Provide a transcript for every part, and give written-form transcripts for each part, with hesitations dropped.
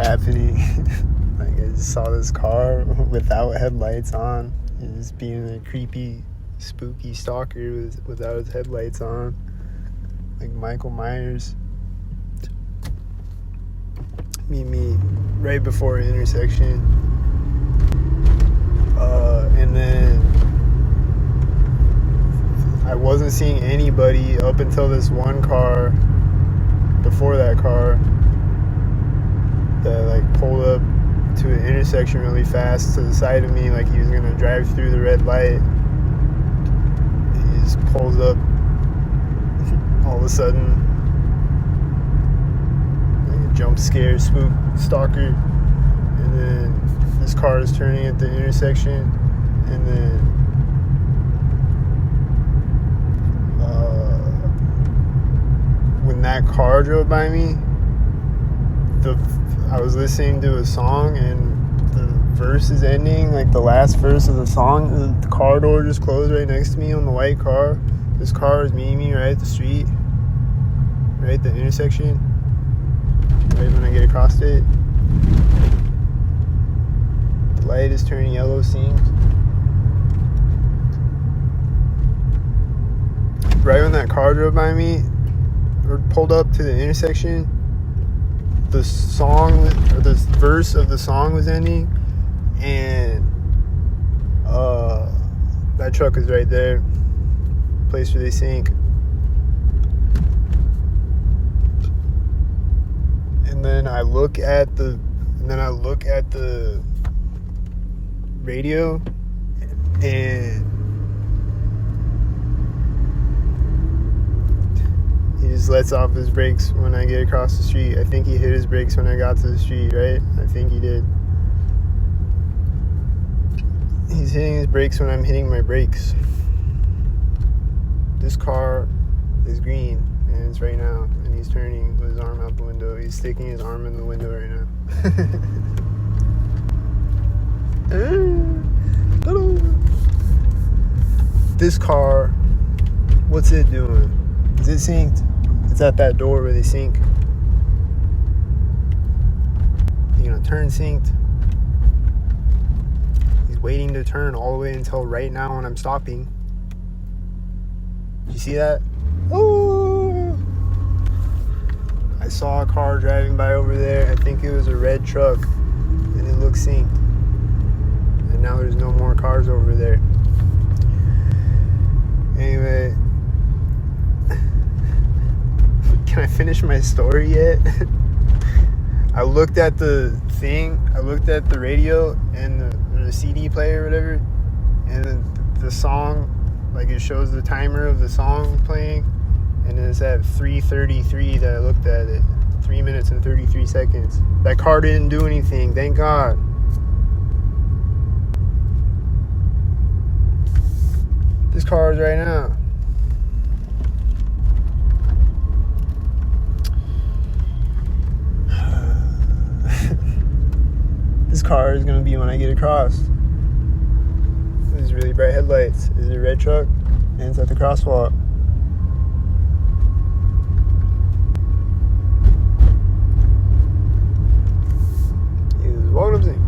happening. Like, I just saw this car without headlights on. He's just being a creepy, spooky stalker without his headlights on. Like Michael Myers. Meet me right before an intersection. And then I wasn't seeing anybody up until this one car before that car that like pulled up to an intersection really fast to the side of me, like he was gonna drive through the red light. He just pulls up all of a sudden, like a jump scare spook stalker, and then this car is turning at the intersection, and then when that car drove by me, I was listening to a song and the verse is ending, like the last verse of the song, the car door just closed right next to me on the white car. This car is meeting me right at the street, right at the intersection, right when I get across it. The light is turning yellow, seems. Right when that car drove by me, or pulled up to the intersection, the song, or the verse of the song was ending, and that truck is right there, place where they sink. And then I look at the radio, and he just lets off his brakes when I get across the street. I think he hit his brakes when I got to the street, right? I think he did. He's hitting his brakes when I'm hitting my brakes. This car is green, and it's right now, and he's turning with his arm out the window. He's sticking his arm in the window right now. This car, what's it doing? Is it synced? It's at that door where they sync. You're gonna turn synced. He's waiting to turn all the way until right now when I'm stopping. Did you see that? Oh! I saw a car driving by over there. I think it was a red truck, and it looked synced. And now there's no more cars over there. Anyway, can I finish my story yet? I looked at the radio and the CD player or whatever, and the song, like it shows the timer of the song playing, and it's at 3:33 that I looked at it. 3 minutes and 33 seconds. That car didn't do anything, thank God. This car is right now. This car is gonna be when I get across. There's really bright headlights. There's a red truck, and it's at the crosswalk. He was walking up to me.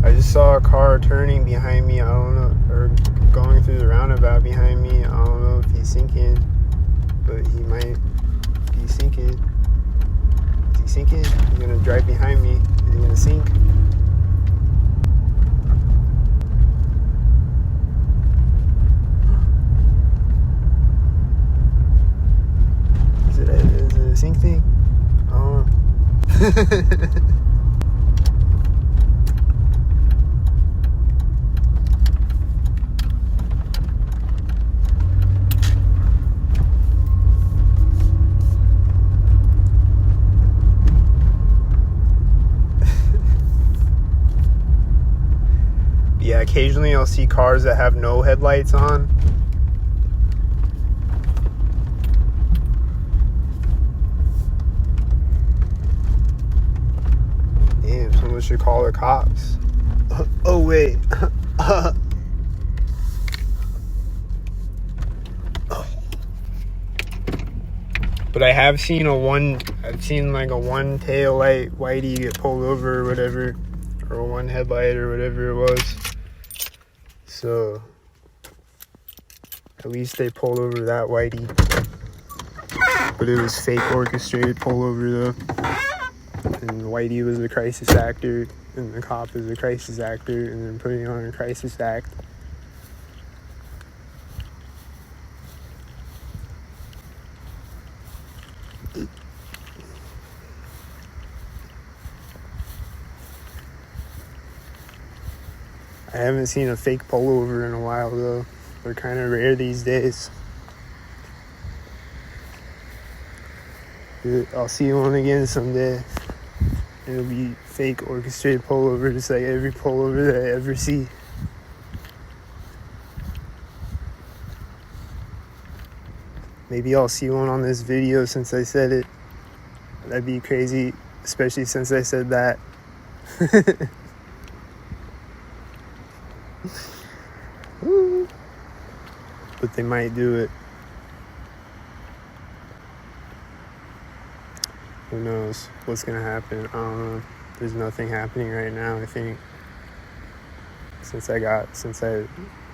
I just saw a car turning behind me. I don't know, or going through the roundabout behind me. I don't know if he's sinking, but he might be sinking. Is he sinking? He's gonna drive behind me. Is he gonna sink? Is it a sink thing? I don't know. Yeah, occasionally I'll see cars that have no headlights on. Damn, someone should call the cops. Oh, wait. But I've seen like a one tail light whitey get pulled over or whatever, or one headlight or whatever it was. So at least they pulled over that whitey. But it was fake orchestrated pullover though. And whitey was a crisis actor, and the cop is a crisis actor, and then putting on a crisis act. I haven't seen a fake pullover in a while though. They're kind of rare these days. I'll see one again someday. It'll be fake orchestrated pullover, just like every pullover that I ever see. Maybe I'll see one on this video since I said it. That'd be crazy, especially since I said that. But they might do it. Who knows what's gonna happen? I don't know. There's nothing happening right now, I think. Since I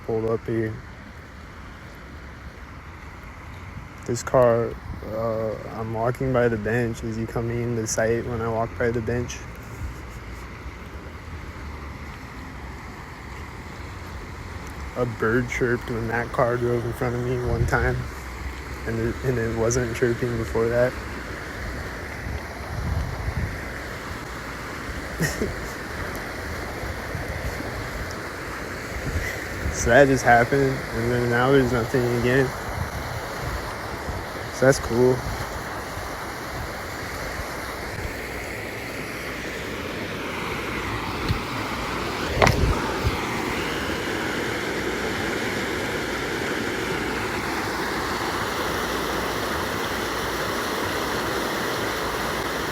pulled up here. This car, I'm walking by the bench. Is he coming into sight when I walk by the bench? A bird chirped when that car drove in front of me one time, and it wasn't chirping before that. So that just happened, and then now there's nothing again. So that's cool.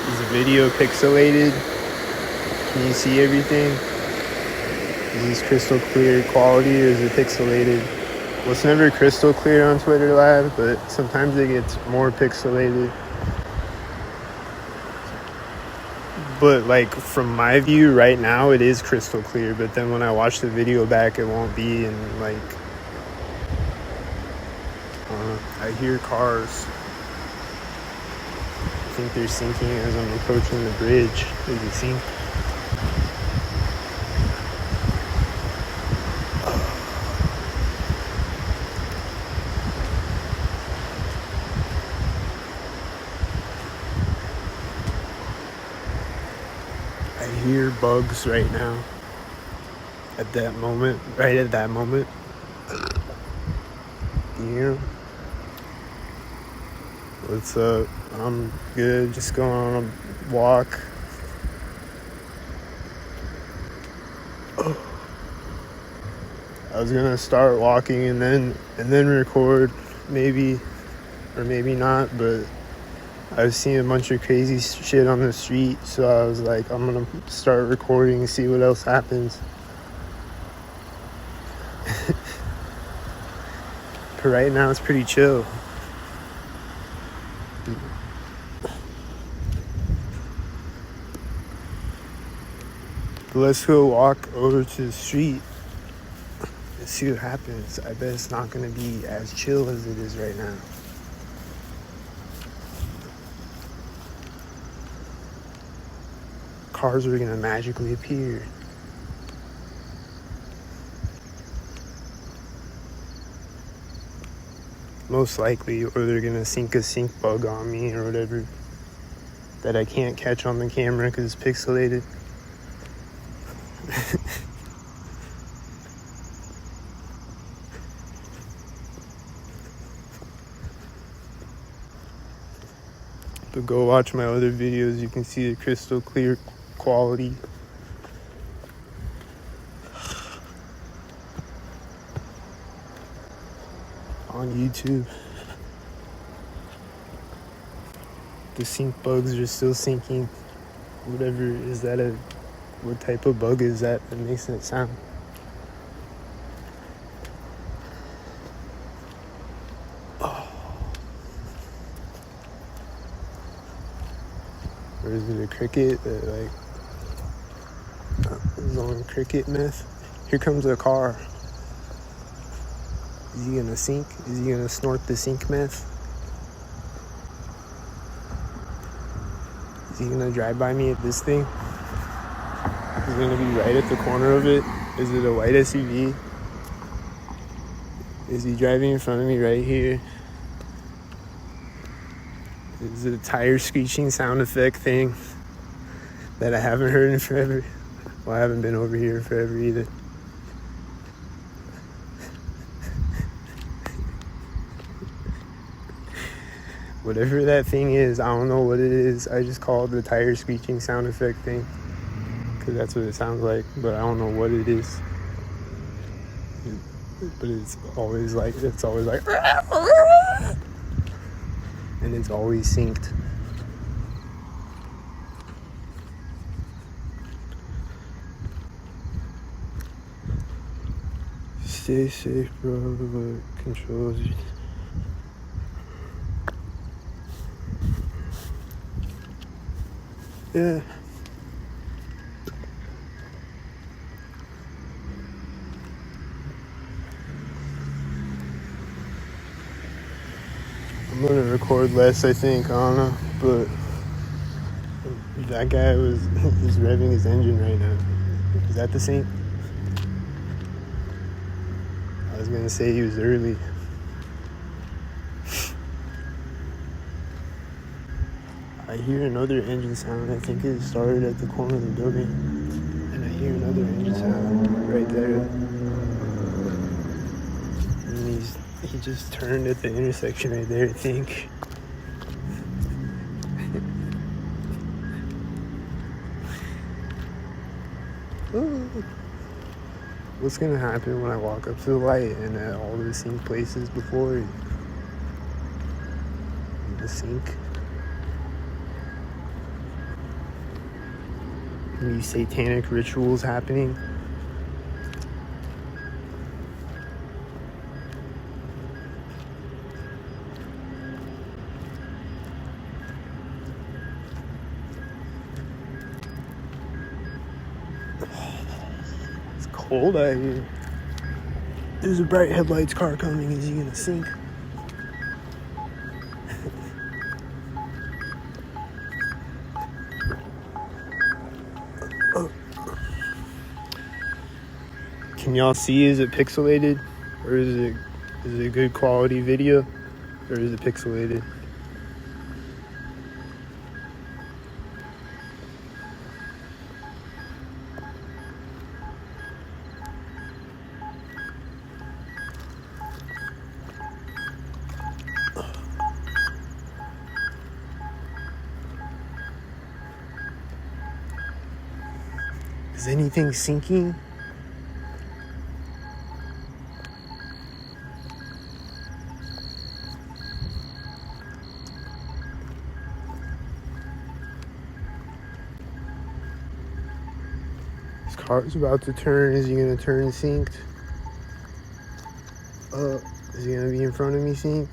Is the video pixelated? Can you see everything? Is this crystal clear quality or is it pixelated? Well, it's never crystal clear on Twitter Live, but sometimes it gets more pixelated. But like from my view right now, it is crystal clear. But then when I watch the video back, it won't be. And like, I hear cars. I think they're sinking as I'm approaching the bridge. Is it sink? I hear bugs right now. Right at that moment. Yeah. What's up? I'm good. Just going on a walk. I was gonna start walking and then record, maybe, or maybe not, but I've seen a bunch of crazy shit on the street, so I was like, I'm gonna start recording and see what else happens. But right now it's pretty chill. But let's go walk over to the street and see what happens. I bet it's not gonna be as chill as it is right now. Cars are gonna magically appear. Most likely, or they're gonna sink a sync bug on me or whatever that I can't catch on the camera because it's pixelated. But go watch my other videos, you can see the crystal clear quality. On YouTube. The sync bugs are still syncing. Whatever, is that what type of bug is that makes it sound? Is it a cricket that is on cricket meth? Here comes a car. Is he gonna sink? Is he gonna snort the sink meth? Is he gonna drive by me at this thing? He's gonna be right at the corner of it. Is it a white SUV? Is he driving in front of me right here? Is it a tire screeching sound effect thing that I haven't heard in forever? Well, I haven't been over here forever either. Whatever that thing is, I don't know what it is. I just call it the tire screeching sound effect thing, because that's what it sounds like, but I don't know what it is. But it's always like and it's always synced. Stay safe, bro. But controls. Yeah. I'm gonna record less, I think. I don't know, but that guy he's revving his engine right now. Is that the sync? I was gonna say he was early. I hear another engine sound. I think it started at the corner of the building, and I hear another engine sound right there. And he just turned at the intersection right there, I think. What's gonna happen when I walk up to the light and at all the sync places before the sync? These satanic rituals happening. It's cold out here. There's a bright headlights car coming. Is he gonna sink? Can y'all see? Is it pixelated, or is it good quality video, or is it pixelated? Is anything sinking? This car's about to turn. Is he gonna turn synced? Is he gonna be in front of me synced?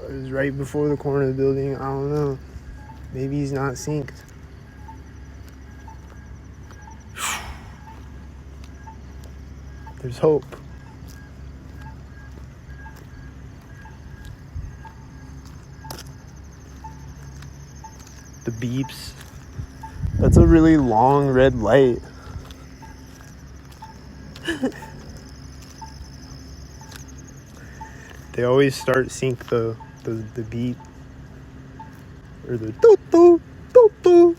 It's right before the corner of the building. I don't know. Maybe he's not synced. There's hope. The beeps. That's a really long red light. They always start sync though. The beep. Or the doo doo doo doo.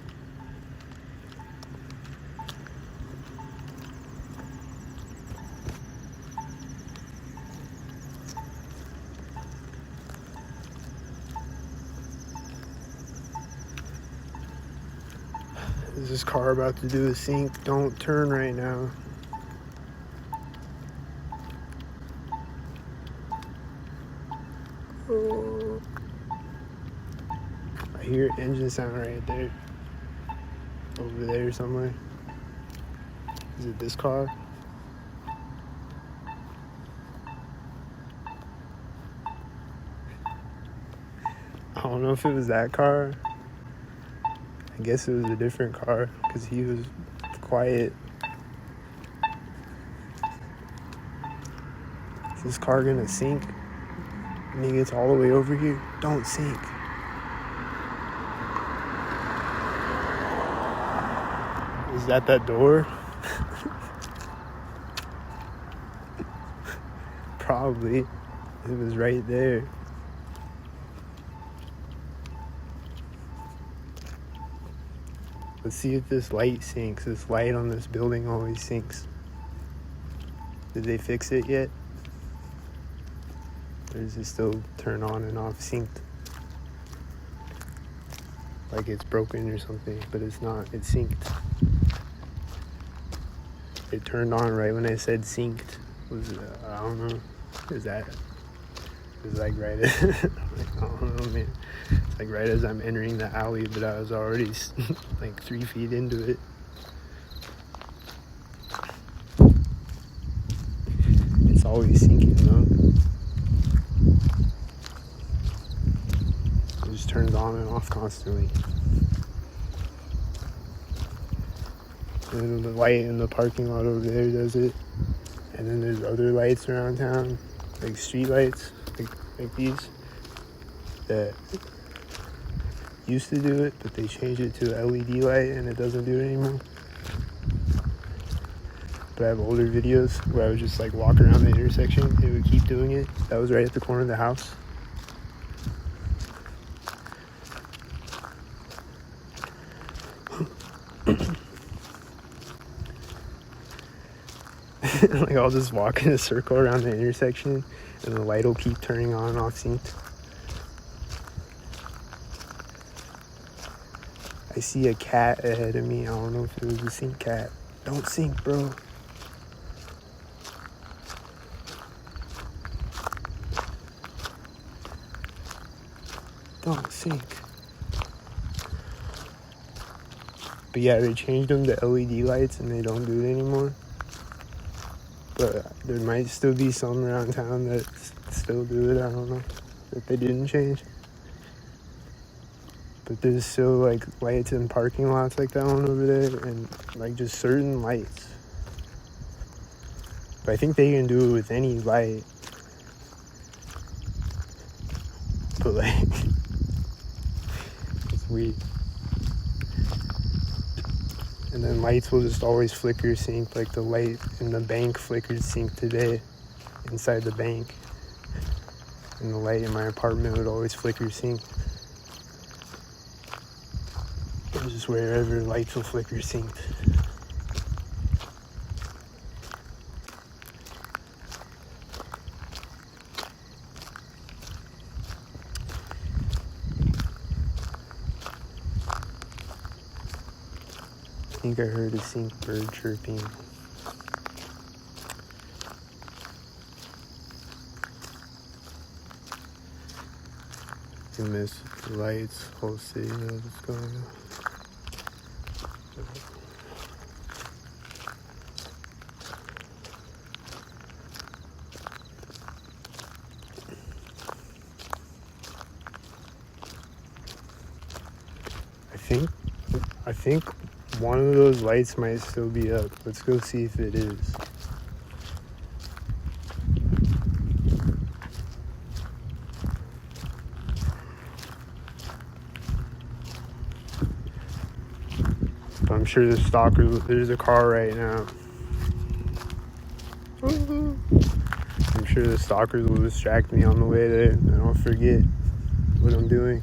Is this car about to do a sync? Don't turn right now. Oh. I hear engine sound right there. Over there somewhere. Is it this car? I don't know if it was that car I guess it was a different car because he was quiet. Is this car gonna sink when he gets all the way over here? Don't sink. Is that door? Probably. It was right there. Let's see if this light sinks. This light on this building always sinks. Did they fix it yet? Or does it still turn on and off synced? Like it's broken or something, but it's not. It's synced. It turned on right when I said synced. I don't know. Is that? It's like right as, I don't know, man. It's like right as I'm entering the alley, but I was already like 3 feet into it. It's always sinking though. It just turns on and off constantly. And the light in the parking lot over there does it. And then there's other lights around town, like street lights, like these, that used to do it, but they changed it to LED light and it doesn't do it anymore. But I have older videos where I would just like walk around the intersection, it would keep doing it. That was right at the corner of the house. Like I'll just walk in a circle around the intersection and the light will keep turning on and off synced. I see a cat ahead of me. I don't know if it was a sync cat. Don't sync, bro. Don't sync. But yeah, they changed them to LED lights and they don't do it anymore. But there might still be some around town that still do it. I don't know if they didn't change. But there's still like lights in parking lots like that one over there, and like just certain lights. But I think they can do it with any light. But like, it's weird. And then lights will just always flicker sync, like the light in the bank flickered sync today inside the bank. And the light in my apartment would always flicker sync. It's just wherever lights will flicker synced. I think I heard a sync bird chirping. You miss the lights, whole city knows what's going on. I think one of those lights might still be up. Let's go see if it is. But I'm sure the Stalkerd, there's a car right now. I'm sure the Stalkerd will distract me on the way there and I'll forget what I'm doing.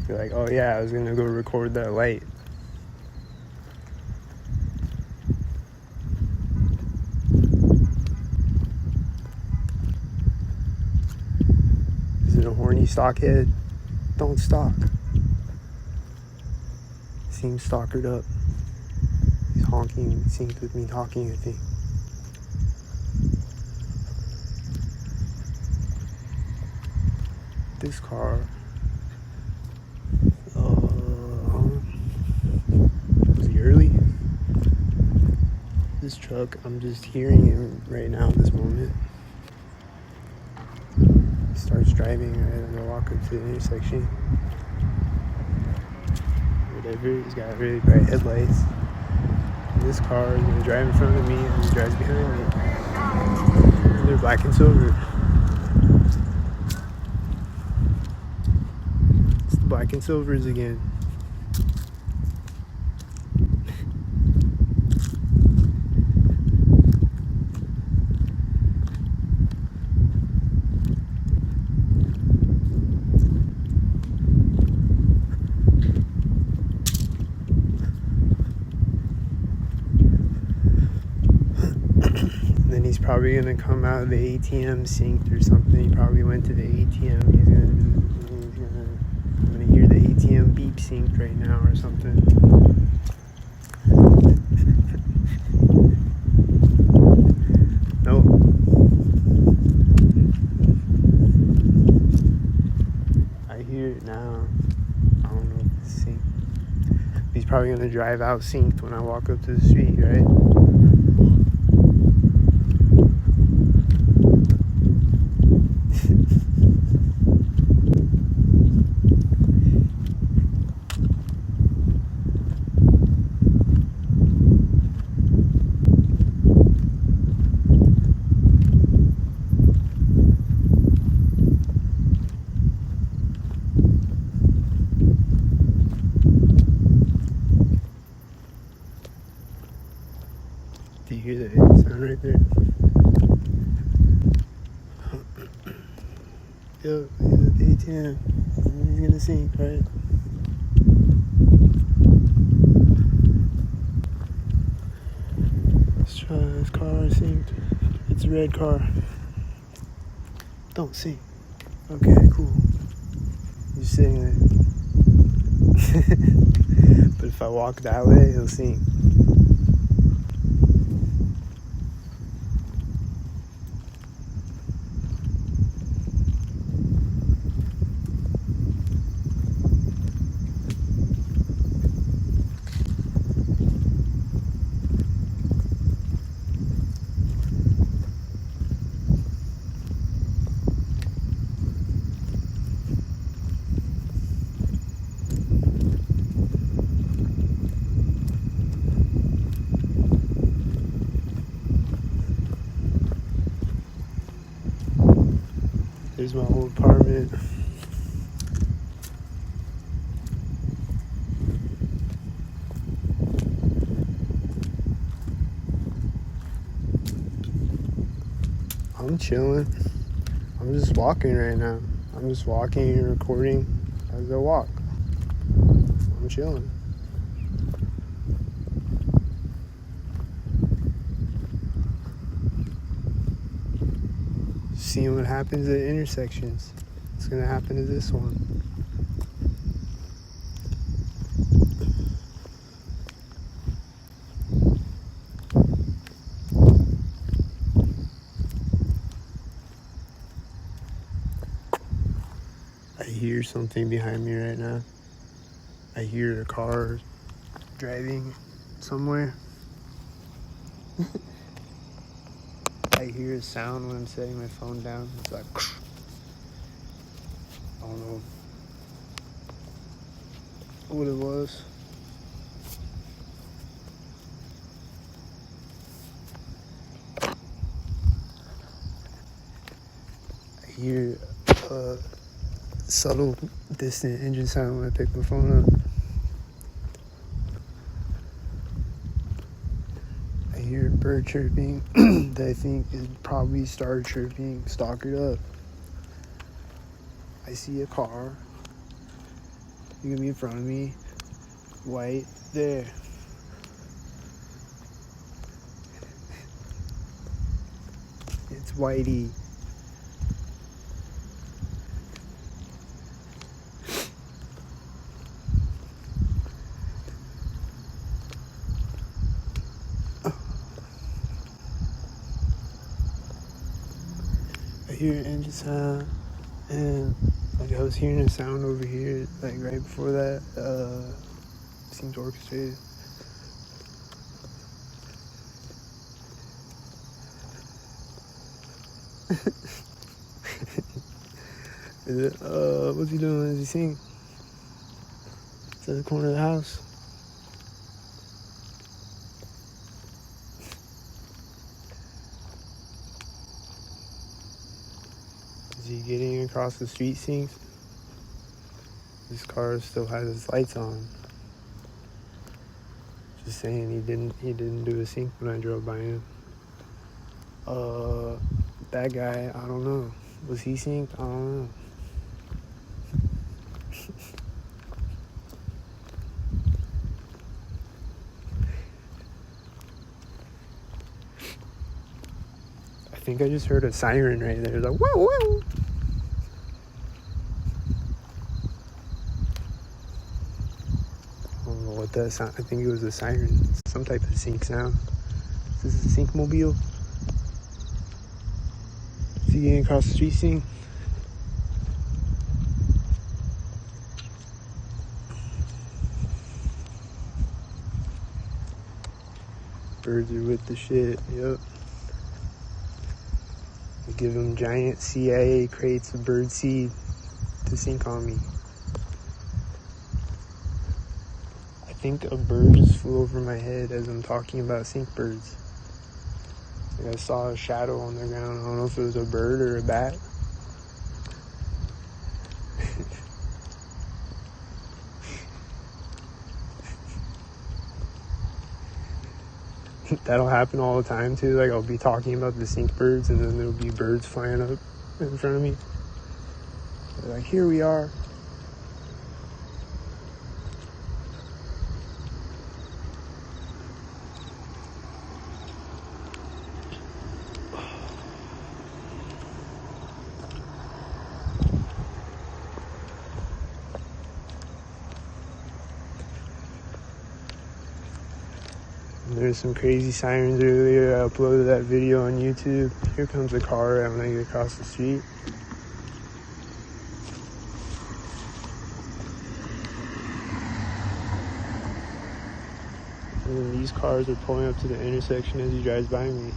Be like, oh yeah, I was gonna go record that light. Is it a horny stockhead? Don't stalk. Seems stalkered up. He's honking, synced with me talking, I think. This car. Was he early? This truck, I'm just hearing him right now in this moment. He starts driving right as I walk up to the intersection. Whatever, he's got really bright headlights. And this car is gonna drive in front of me and he drives behind me. And they're black and silver. It's the black and silvers again. He's probably gonna come out of the ATM synced or something. He probably went to the ATM. I'm gonna hear the ATM beep synced right now or something. Nope. I hear it now. I don't know if it's synced. He's probably gonna drive out synced when I walk up to the street, right? Do you hear that sound right there? Yep, he's at the ATM. He's gonna sink, right? Let's try this car synced. It's a red car. Don't sink. Okay, cool. Just sitting there. But if I walk that way, it'll sink. There's my old apartment. I'm chilling. I'm just walking right now. I'm just walking and recording as I walk. I'm chilling. Seeing what happens at intersections. It's gonna happen to this one. I hear something behind me right now. I hear a car driving somewhere. I hear a sound when I'm setting my phone down. It's like, I don't know what it was. I hear a subtle, distant engine sound when I pick my phone up. I hear a bird chirping that I think is probably started chirping Stalkerd up. I see a car. You're gonna be in front of me. White there. It's Whitey. I hear an engine sound, and like I was hearing a sound over here, like right before that. Seems orchestrated. Is it, what's he doing? Is he singing? It's at the corner of the house. Is he getting across the street, Sync? This car still has its lights on. Just saying, he didn't do a sync when I drove by him. That guy, I don't know. Was he synced? I don't know. I think I just heard a siren right there. It's like, whoa, whoa. I don't know what that sound. I think it was a siren. Some type of sync sound. Is this a Syncmobile? Is he getting across the street, Sync? Birds are with the shit. Yep. I give them giant CIA crates of bird seed to sync on me. I think a bird just flew over my head as I'm talking about sync birds. Like I saw a shadow on the ground. I don't know if it was a bird or a bat. That'll happen all the time too. Like I'll be talking about the sync birds and then there'll be birds flying up in front of me. They're like, here we are. There's some crazy sirens earlier. I uploaded that video on YouTube. Here comes a car when I get across the street. And then these cars are pulling up to the intersection as he drives by me.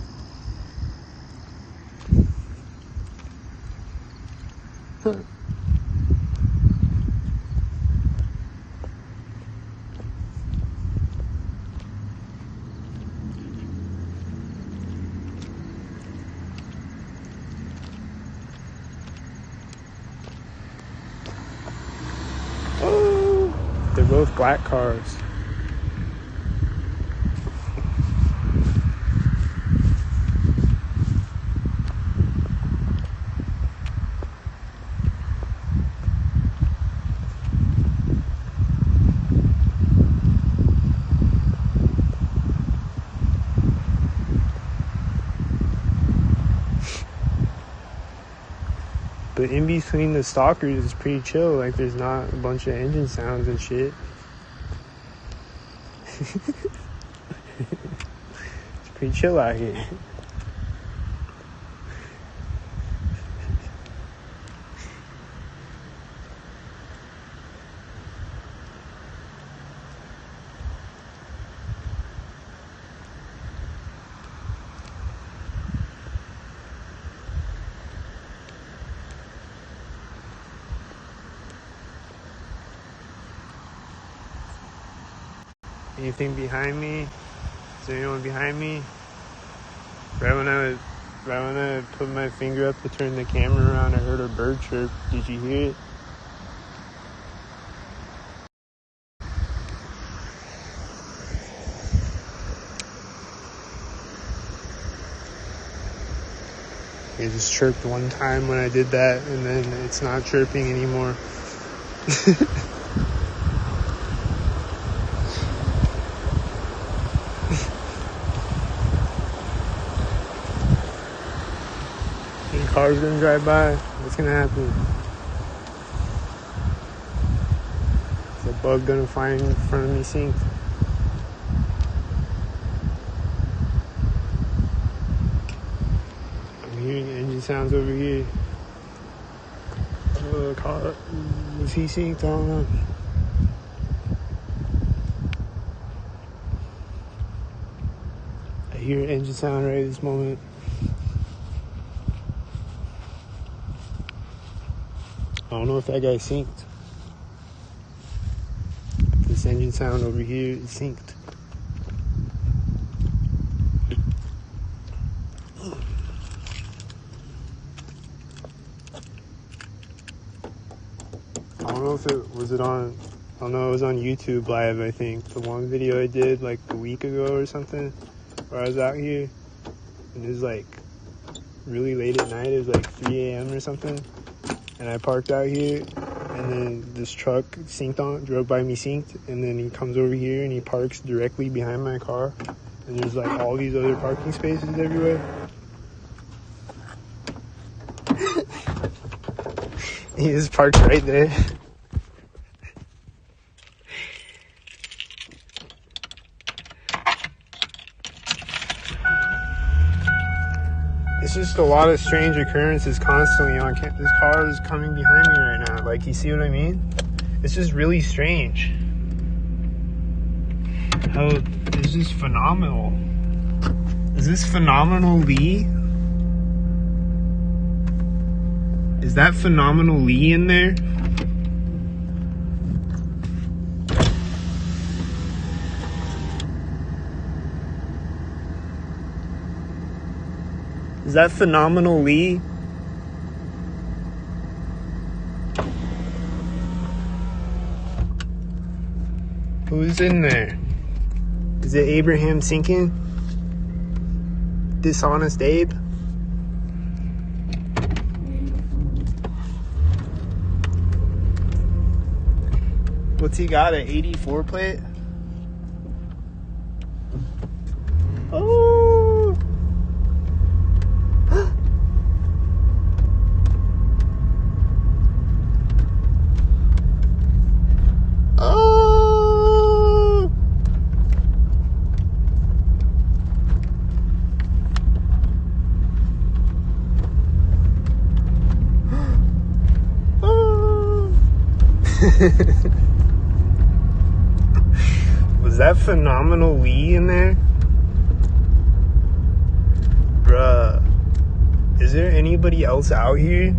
They're both black cars. But in between the Stalkers is pretty chill. Like there's not a bunch of engine sounds and shit. It's pretty chill out here. Anything behind me? Is there anyone behind me? Right when I put my finger up to turn the camera around, I heard a bird chirp. Did you hear it? It just chirped one time when I did that, and then it's not chirping anymore. Car's gonna drive by. What's gonna happen? Is a bug gonna fly in front of me, Sync? I'm hearing engine sounds over here. Car. Was he synced? I don't know. I hear an engine sound right at this moment. I don't know if that guy synced. This engine sound over here is synced. I don't know if it was on YouTube Live, I think. The one video I did like a week ago or something, where I was out here, and it was like really late at night. It was like 3 a.m. or something, and I parked out here, and then this truck drove by me synced, and then he comes over here and he parks directly behind my car, and there's like all these other parking spaces everywhere. He just parked right there. It's just a lot of strange occurrences constantly on campus. This car is coming behind me right now. Like, you see what I mean? It's just really strange. How is this phenomenal? Is this Phenomenal Lee? Is that Phenomenal Lee in there? Is that Phenomenal Lee? Who's in there? Is it Abraham Sinkin? Dishonest Abe? What's he got, an 84 plate? Oh! Oh! Oh! Was that Phenomenal Lee in there? Bruh. Is there anybody else out here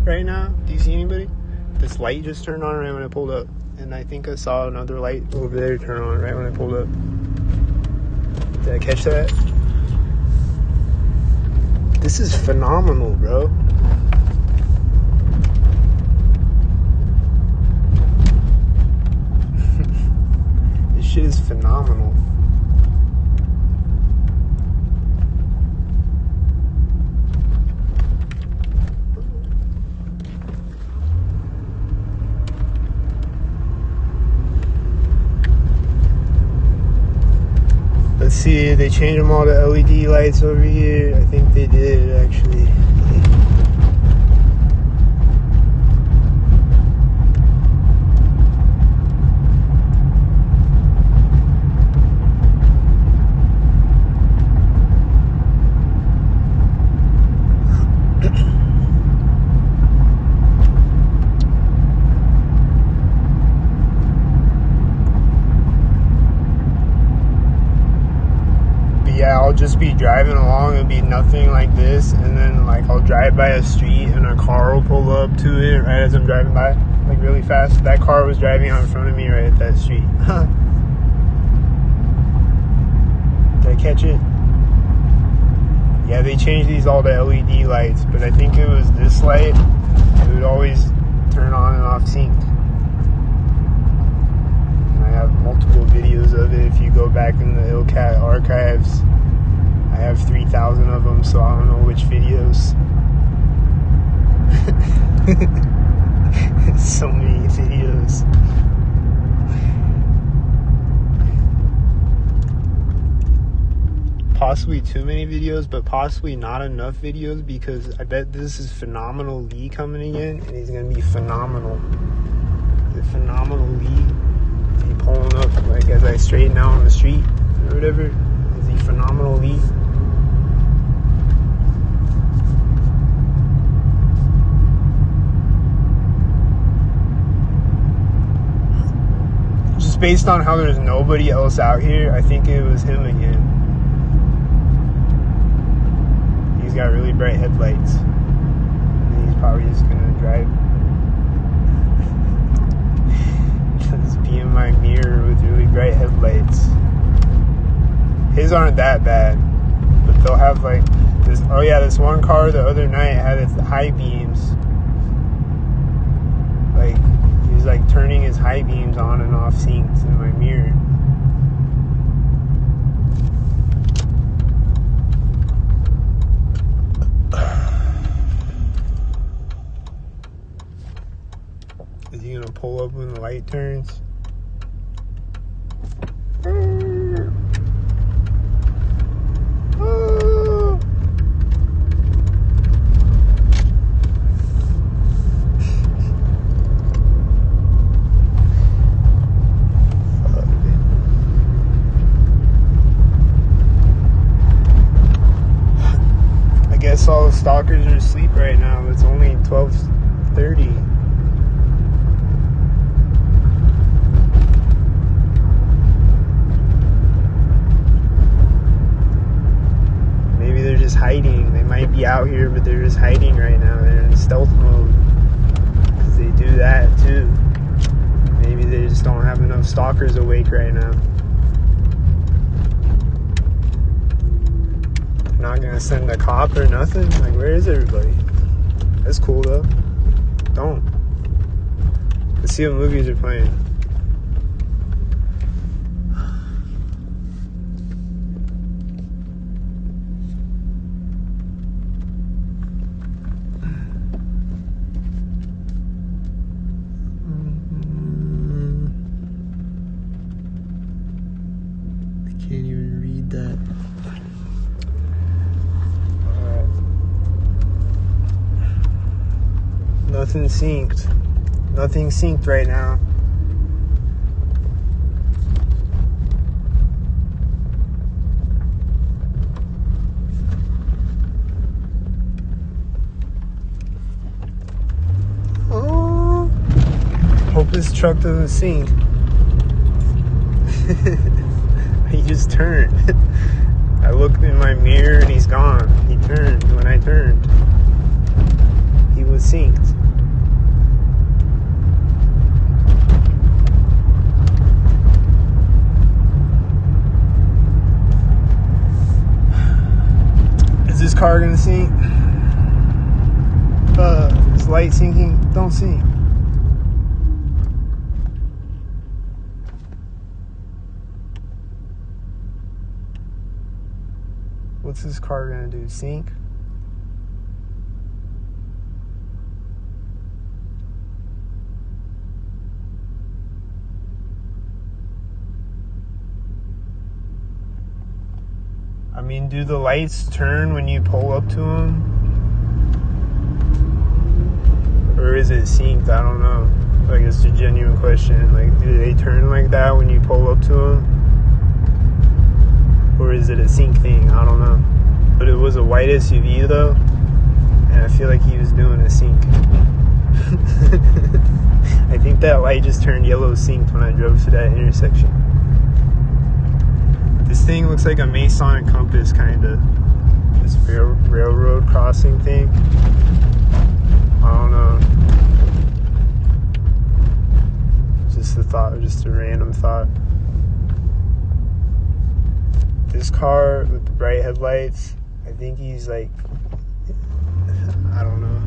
right now? Do you see anybody? This light just turned on right when I pulled up. And I think I saw another light over there turn on right when I pulled up. Did I catch that? This is phenomenal, bro. Shit is phenomenal. Let's see, they changed them all to LED lights over here. I think they did, actually. I'll just be driving along and be nothing like this, and then like I'll drive by a street and a car will pull up to it right as I'm driving by, like really fast. That car was driving out in front of me right at that street. Did I catch it? Yeah, they changed these all to LED lights, but I think it was this light. It would always turn on and off synced. And I have multiple videos of it. If you go back in the Illcat archives, I have 3,000 of them, so I don't know which videos. So many videos. Possibly too many videos, but possibly not enough videos, because I bet this is Phenomenal Lee coming in, and he's gonna be phenomenal. The Phenomenal Lee, is he pulling up like as I straighten out on the street or whatever? Is he Phenomenal Lee? Just based on how there's nobody else out here, I think it was him again. He's got really bright headlights. And he's probably just gonna drive His aren't that bad, but they'll have like this. Oh yeah, this one car the other night had its high beams. Like he was like turning his high beams on and off synced in my mirror. Is he gonna pull up when the light turns? I guess all the stalkers are asleep right now. It's only 12:30. They're just hiding. They might be out here, but they're just hiding right now. They're in stealth mode because they do that too. Maybe they just don't have enough stalkers awake right now. They're not gonna send a cop or nothing. Like, where is everybody? That's cool though. Don't. Let's see what movies are playing. Can't even read that. Alright. Nothing synced. Nothing synced right now. Oh. Hope this truck doesn't sink. He just turned. I looked in my mirror and he's gone. He turned when I turned. He was synced. Is this car gonna sync? Is light syncing? Don't sync. What's this car gonna do? Sync? I mean, do the lights turn when you pull up to them? Or is it synced? I don't know. Like, it's a genuine question. Like, do they turn like that when you pull up to them? Or is it a sync thing? I don't know. But it was a white SUV though, and I feel like he was doing a sync. I think that light just turned yellow synced when I drove to that intersection. This thing looks like a Masonic compass, kinda. This railroad crossing thing. I don't know. Just a thought, just a random thought. This car with the bright headlights, I think he's like, I don't know.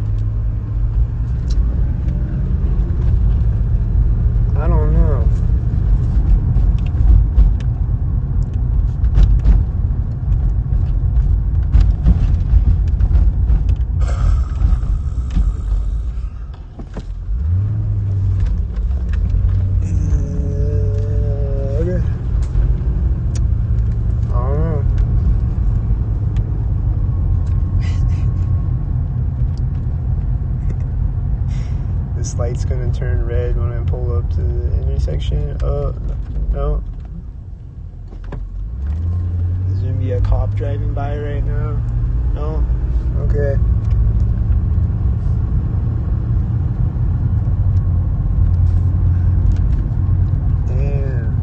I don't know. Light's gonna turn red when I pull up to the intersection. No. There's gonna be a cop driving by right now. No? Okay. Damn.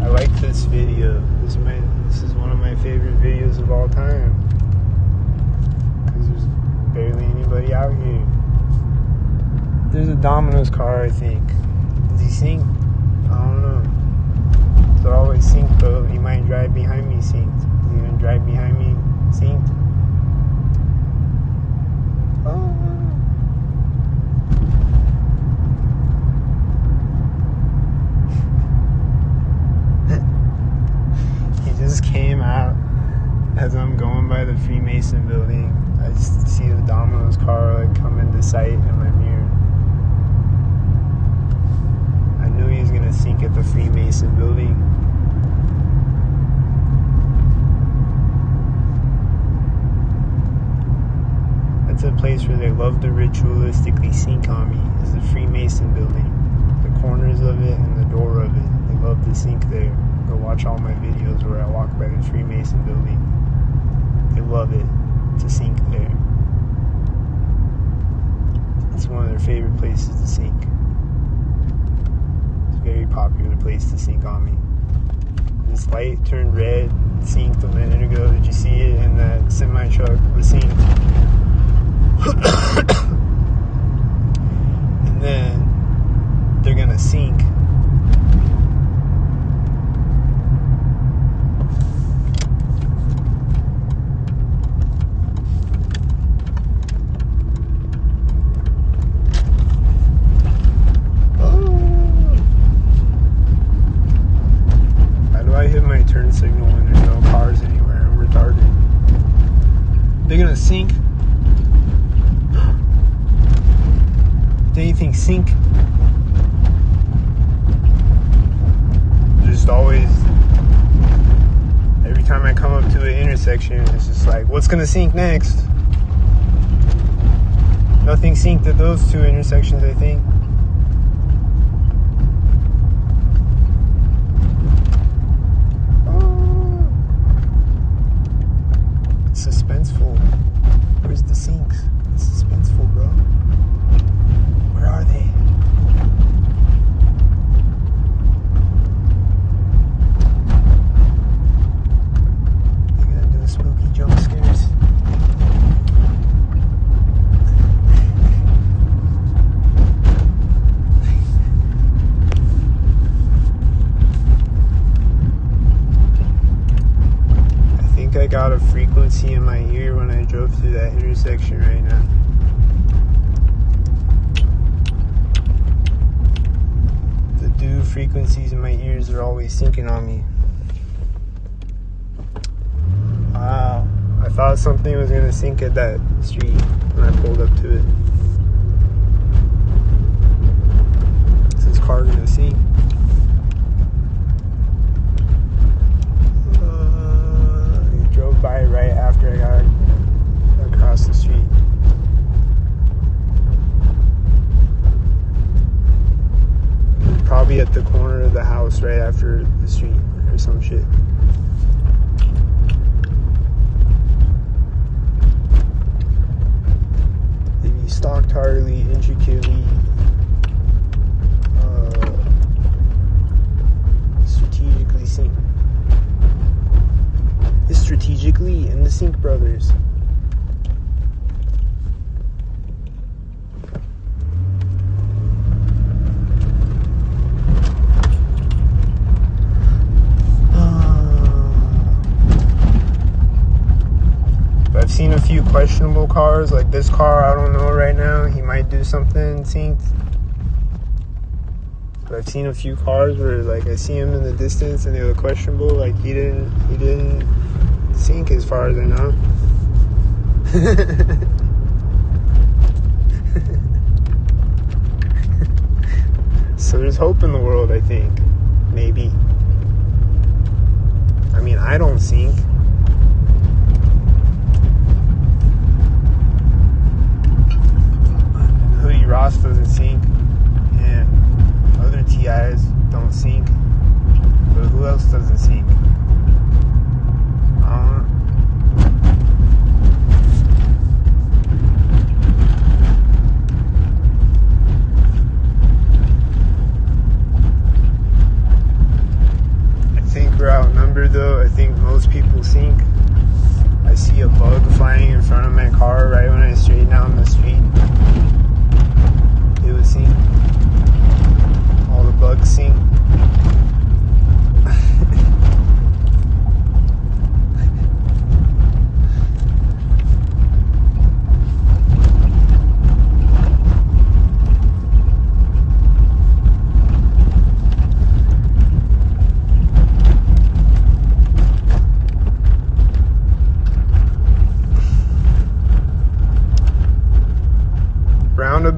I like this video. This is one of my favorite videos of all time. Because there's barely anybody out here. Domino's car, I think. Does he sync? I don't know. They're always synced though. He might drive behind me synced. Is he gonna drive behind me synced? Oh. He just came out as I'm going by the Freemason building. I just see the Domino's car like come into sight in my mirror. I knew he was gonna sink at the Freemason building. That's a place where they love to ritualistically sink on me, is the Freemason building. The corners of it and the door of it. They love to sink there. Go watch all my videos where I walk by the Freemason building. They love it to sink there. It's one of their favorite places to sink. It's a very popular place to sink on me. This light turned red, synced a minute ago. Did you see it? And that semi truck was synced. And then they're gonna sink. Turn signal when there's no cars anywhere. I'm retarded. They're gonna sink. Do you think sink? Just always, every time I come up to an intersection, it's just like, what's gonna sink next? Nothing synced at those two intersections, I think. Suspenseful. Where's the sinks? It's suspenseful, bro. Where are they? They're gonna do spooky jump scares. I got a frequency in my ear when I drove through that intersection right now. The dew frequencies in my ears are always syncing on me. Wow. I thought something was going to sink at that street when I pulled up to it. Is this car going to sink? Drove by right after I got across the street. Probably at the corner of the house right after the street or some shit. They be stalked hardly, intricately, strategically synced. Strategically in the Sync Brothers. I've seen a few questionable cars, like this car, I don't know right now. He might do something synced. But I've seen a few cars where like I see him in the distance and they look questionable, like he didn't sink as far as I know. So there's hope in the world, I think. Maybe. I mean, I don't sink. Hoodie Ross doesn't sink. And other TIs don't sink. But who else doesn't sink? I think we're outnumbered though. I think most people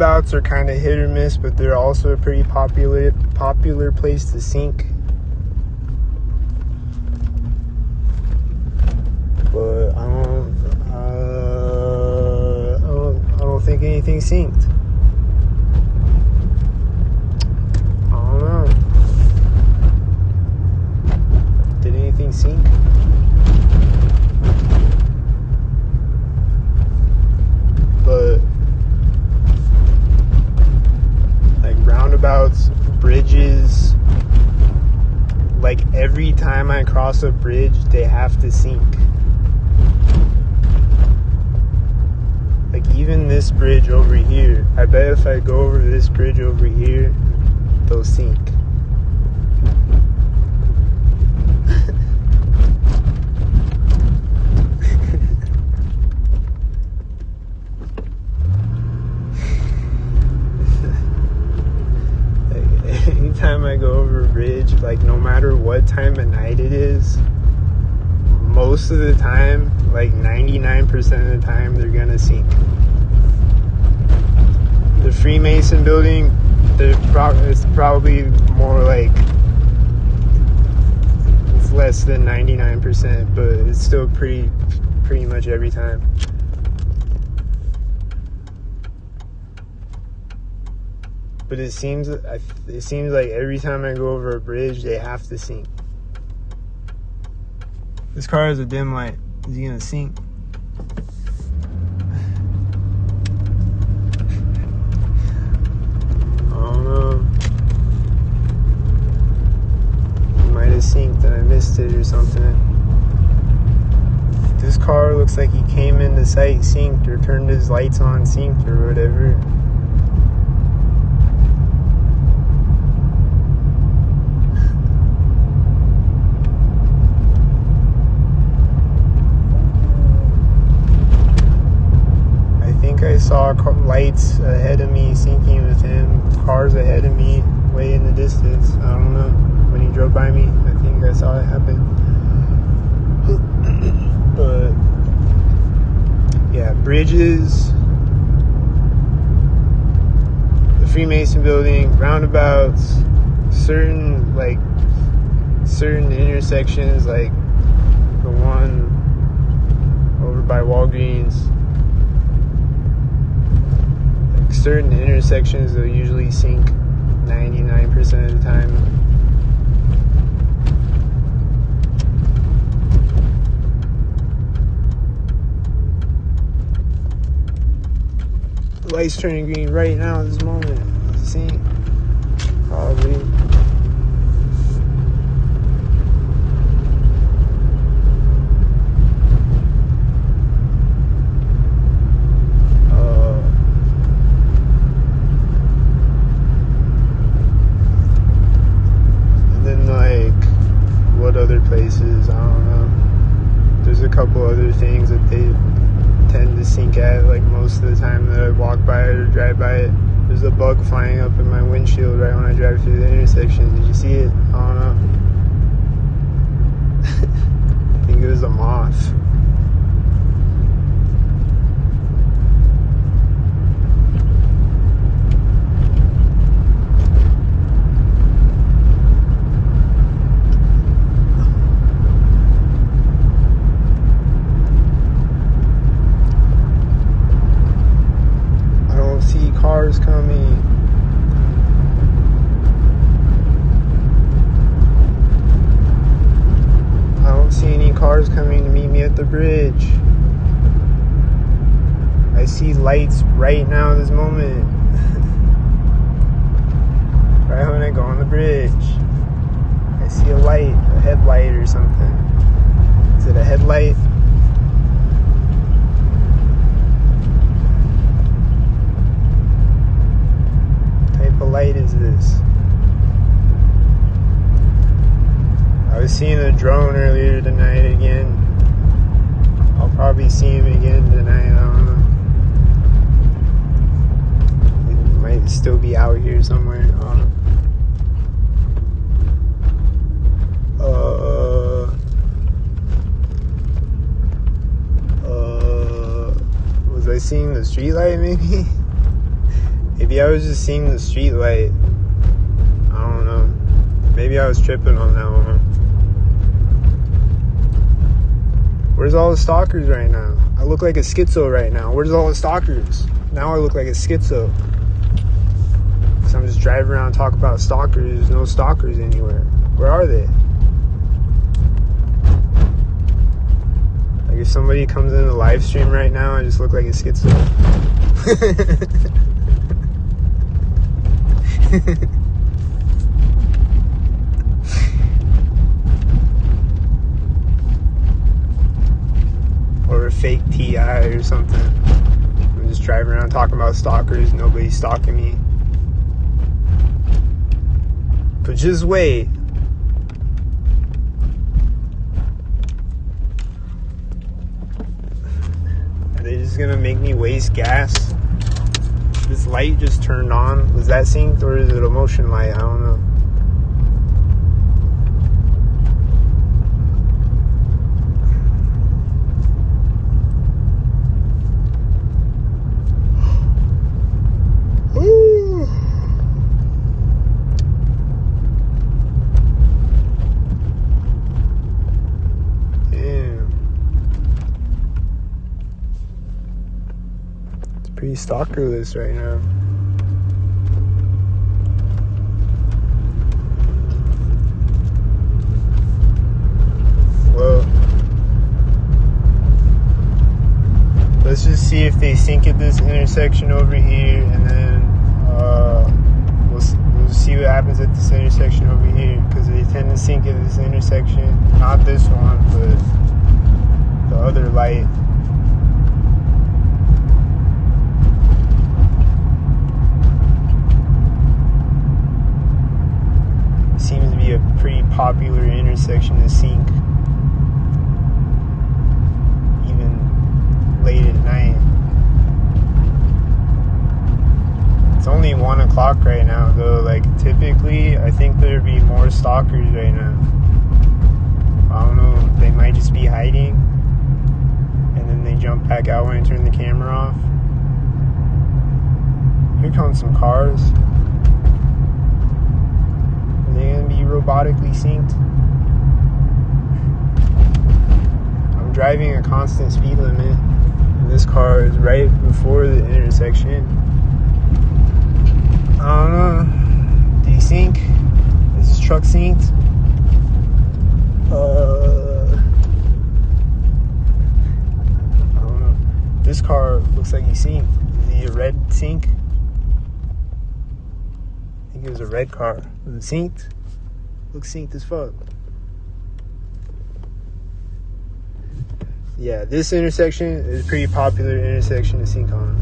roundabouts are kind of hit or miss, but they're also a pretty popular place to sink. But I don't think anything synced. I don't know. Did anything sync? But like roundabouts, bridges, like every time I cross a bridge, they have to sync. Like even this bridge over here, I bet if I go over this bridge over here, they'll sync. Like anytime I go over a bridge, like no matter what time of night it is, most of the time, like 99% of the time, they're gonna sink. The Freemason building, it's probably more like, it's less than 99%, but it's still pretty much every time. But it seems like every time I go over a bridge, they have to sink. This car has a dim light. Is he gonna sink? I don't know. He might have synced and I missed it or something. This car looks like he came into sight synced or turned his lights on synced or whatever. I saw lights ahead of me syncing with him, cars ahead of me way in the distance. I don't know. When he drove by me, I think I saw it happen. But yeah, bridges, the Freemason building, roundabouts, certain intersections, like the one over by Walgreens. Certain intersections they'll usually sync 99% of the time. The light's turning green right now at this moment. Sync. Probably. Places, I don't know. There's a couple other things that they tend to sync at, like most of the time that I walk by it or drive by it. There's a bug flying up in my windshield right when I drive through the intersection. Did you see it? I don't know. I think it was a moth. Cars coming. I don't see any cars coming to meet me at the bridge. I see lights right now, this moment. Right when I go on the bridge, I see a light, a headlight or something. Is it a headlight? Light is this? I was seeing a drone earlier tonight again. I'll probably see him again tonight. I don't know. He might still be out here somewhere. Was I seeing the street light maybe? Maybe I was just seeing the street light. I don't know. Maybe I was tripping on that one. Where's all the stalkers right now? I look like a schizo right now. Where's all the stalkers? Now I look like a schizo. Because I'm just driving around and talking about stalkers. There's no stalkers anywhere. Where are they? Like if somebody comes in the live stream right now, I just look like a schizo. Or a fake TI or something. I'm just driving around talking about stalkers. Nobody's stalking me. But just wait. Are they just gonna make me waste gas? This light just turned on. Was that synced or is it a motion light? I don't know. Pretty stalkerless right now. Well, let's just see if they sync at this intersection over here, and then we'll see what happens at this intersection over here, because they tend to sync at this intersection. Not this one, but the other light. Seems to be a pretty popular intersection to sync, even late at night. It's only 1 o'clock right now, though. Like, typically, I think there'd be more stalkers right now. I don't know, they might just be hiding, and then they jump back out when I turn the camera off. Here come some cars. Are they gonna be robotically synced? I'm driving a constant speed limit, and this car is right before the intersection. I don't know. Did he sync? Is this truck synced? I don't know. This car looks like he's synced. Is he a red sync? I think it was a red car. Was it synced? Looks synced as fuck. Yeah, this intersection is a pretty popular intersection to sync on.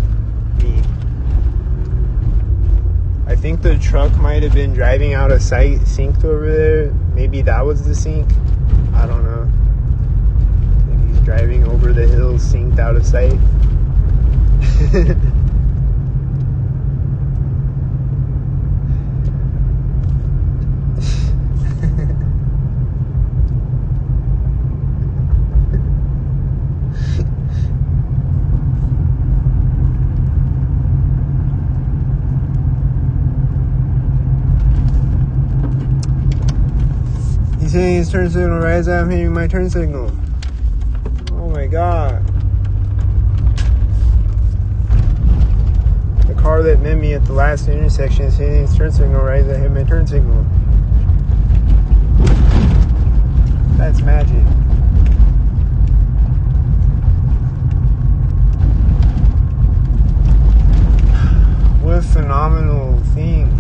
I think the truck might have been driving out of sight, synced over there. Maybe that was the sync. I don't know. Maybe he's driving over the hills, synced out of sight. He's hitting his turn signal right as I'm hitting my turn signal. Oh my god. The car that met me at the last intersection is hitting his turn signal right as I hit my turn signal. That's magic. What a phenomenal thing.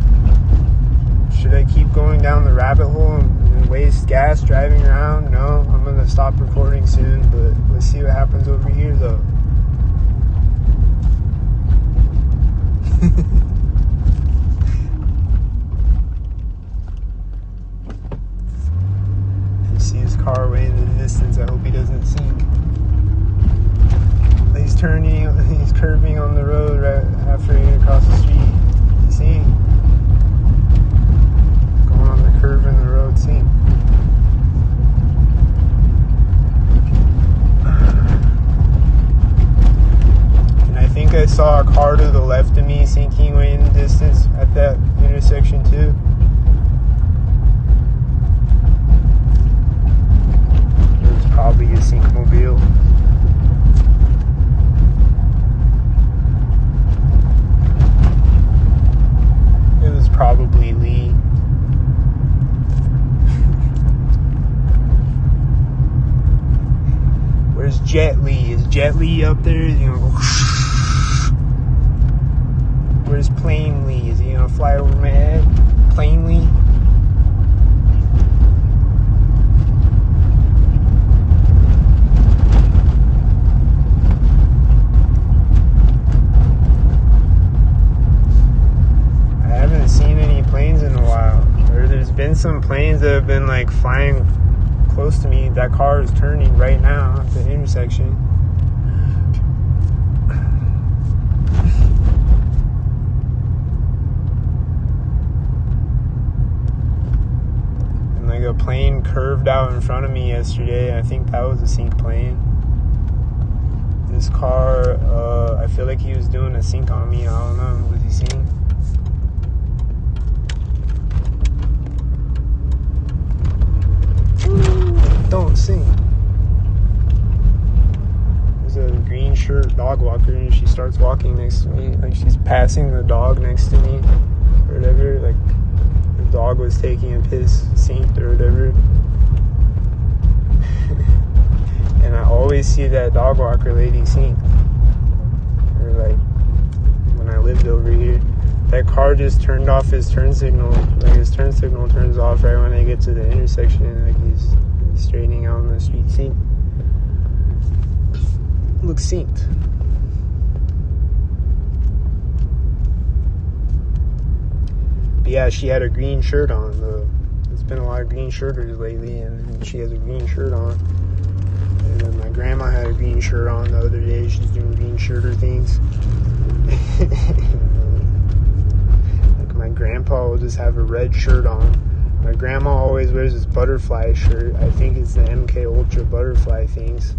Should I keep going down the rabbit hole and waste gas driving around? No, I'm gonna stop recording soon, but let's see what happens over here though. You see his car way in the distance. I hope he doesn't sink. He's turning, he's curving on the road right after he across the street. You see? Going on the curve in the road, see? And I think I saw a car to the left of me sinking way in the distance at that intersection too. It was probably a Syncmobile. It was probably Lee. Where's Jet Li? Is Jet Li up there? Is he gonna go? Where's Plane Lee? Is he gonna fly over my head? Plane Lee? I haven't seen any planes in a while. Or there's been some planes that have been like flying close to me. That car is turning right now at the intersection. And like a plane curved out in front of me yesterday. I think that was a sync plane. This car, I feel like he was doing a sync on me. I don't know. Was he syncing? Don't sing. There's a green shirt dog walker and she starts walking next to me. Like she's passing the dog next to me or whatever. Like the dog was taking a piss, synced or whatever. And I always see that dog walker lady sync. Or like when I lived over here. That car just turned off his turn signal. Like his turn signal turns off right when I get to the intersection. Like he's straightening out on the street sync. Looks synced. But yeah, she had a green shirt on though. There's been a lot of green shirters lately, and she has a green shirt on. And then my grandma had a green shirt on the other day. She's doing green shirter things. Like my grandpa will just have a red shirt on. My grandma always wears this butterfly shirt. I think it's the MK Ultra butterfly things.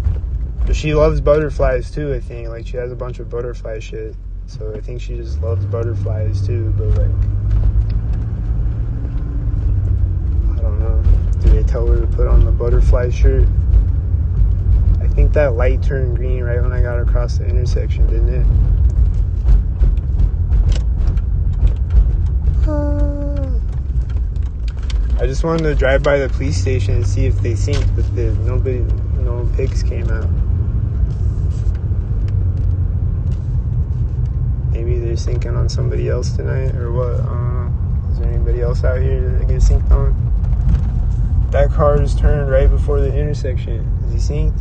But she loves butterflies too, I think. Like she has a bunch of butterfly shit. So I think she just loves butterflies too. But like, I don't know. Do they tell her to put on the butterfly shirt? I think that light turned green right when I got across the intersection, didn't it? I just wanted to drive by the police station and see if they synced, but no pigs came out. Maybe they're syncing on somebody else tonight, or what? I don't know. Is there anybody else out here that get synced on? That car just turned right before the intersection. Is he synced?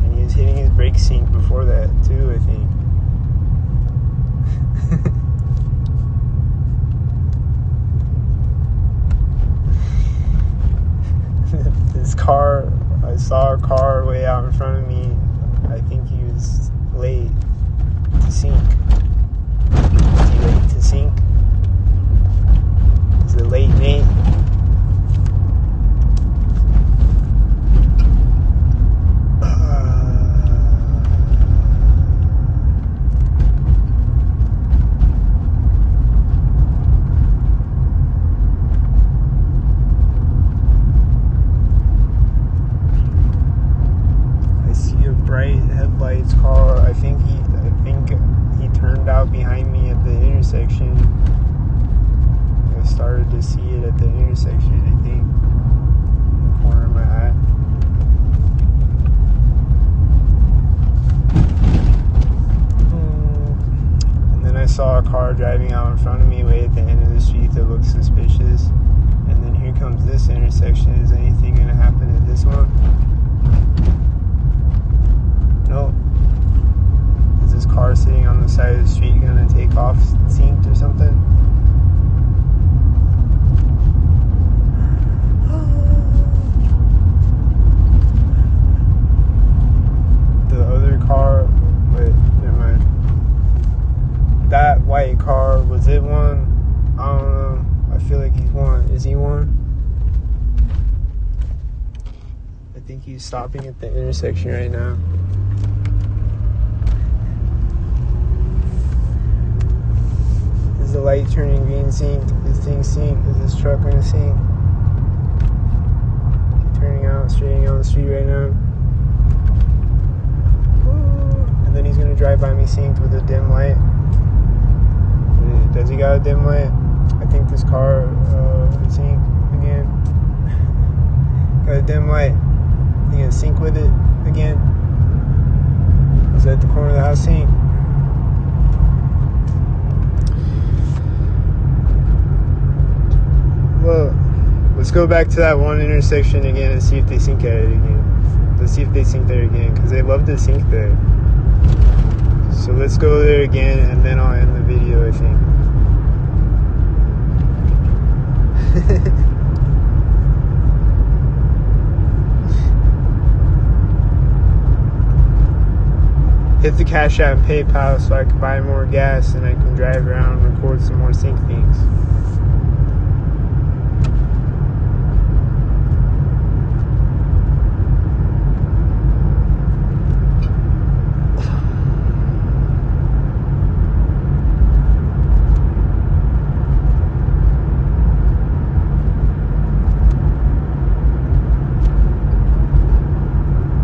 And he was hitting his brake sync before that too, I think. This car, I saw a car way out in front of me. I think he was late to sync. Is he late to sync? Is it late, Nate? Headlights car. I think he turned out behind me at the intersection. I started to see it at the intersection, I think. In the corner of my eye. And then I saw a car driving out in front of me way at the end of the street that looked suspicious. And then here comes this intersection. Is anything going to happen at this one? No. Is this car sitting on the side of the street gonna take off synced or something? The other car, wait, never mind. That white car, was it one? I don't know. I feel like he's one. Is he one? I think he's stopping at the intersection right now. light turning green synced. This thing synced. Is this truck gonna sync? Turning out, straightening out the street right now. And then he's gonna drive by me synced with a dim light. Does he got a dim light? I think this car synced again. Got a dim light. He gonna sync with it again. Is that the corner of the house sync? Well, let's go back to that one intersection again and see if they sync at it again. Let's see if they sync there again, because they love to sync there. So let's go there again, and then I'll end the video, I think. Hit the Cash App and PayPal so I can buy more gas and I can drive around and record some more sync things.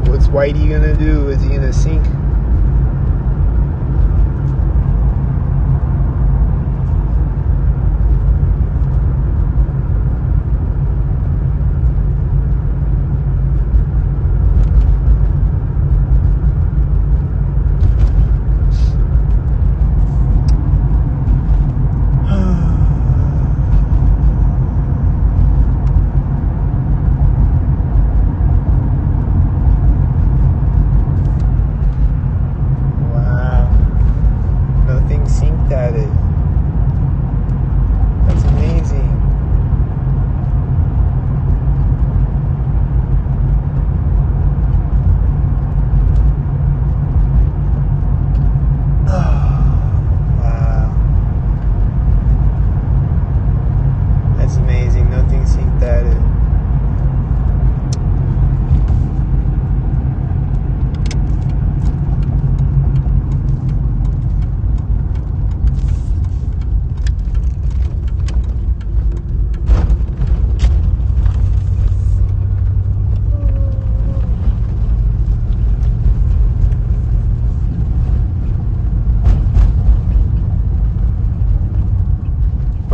What's Whitey gonna do? Is he gonna sync?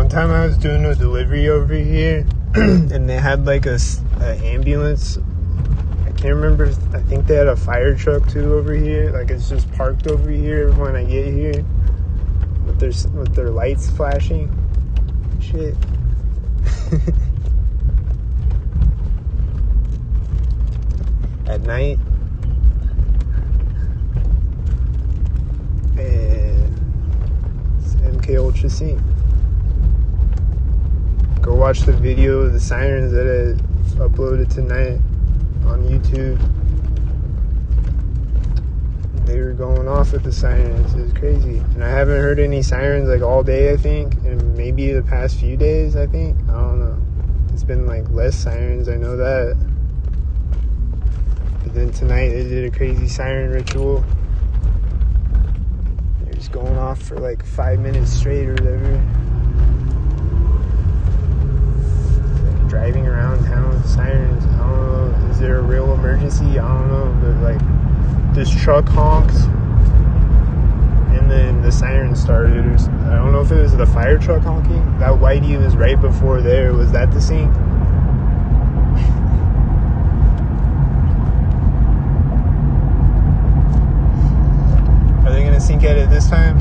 Time I was doing a delivery over here and they had like a ambulance. I can't remember. I think they had a fire truck too over here. Like it's just parked over here when I get here with their lights flashing. Shit. At night. And it's MK Ultra Sync. Go watch the video of the sirens that I uploaded tonight on YouTube. They were going off with the sirens. It was crazy. And I haven't heard any sirens like all day, I think. And maybe the past few days, I think. I don't know. It's been like less sirens, I know that. But then tonight they did a crazy siren ritual. They're just going off for like 5 minutes straight or whatever. Driving around town with sirens. I don't know. Is there a real emergency? I don't know. But like, this truck honks, and then the siren started. I don't know if it was the fire truck honking. That Whitey was right before there. Was that the sync? Are they gonna sync at it this time?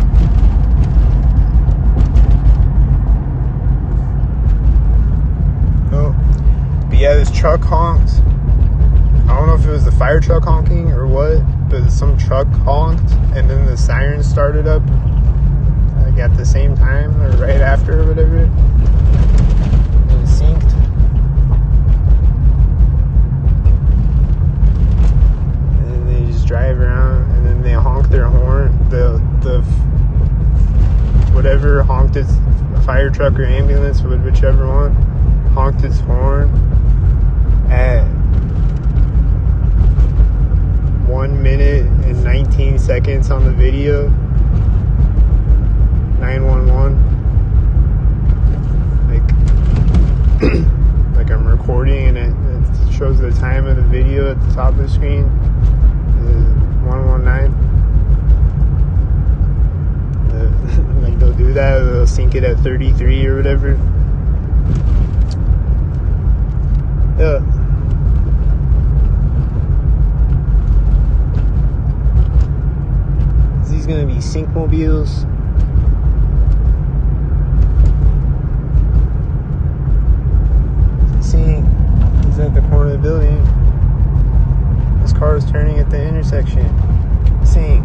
Yeah, this truck honked. I don't know if it was the fire truck honking or what, but some truck honked and then the siren started up like at the same time or right after or whatever. And it synced. And then they just drive around and then they honk their horn. The whatever honked its fire truck or ambulance, whichever one, honked its horn at 1 minute and 19 seconds on the video. 911. like I'm recording and it shows the time of the video at the top of the screen. 119. Like they'll do that, they'll sync it at 33 or whatever. Yeah. These gonna be Syncmobiles. He's at the corner of the building. This car is turning at the intersection. Sync.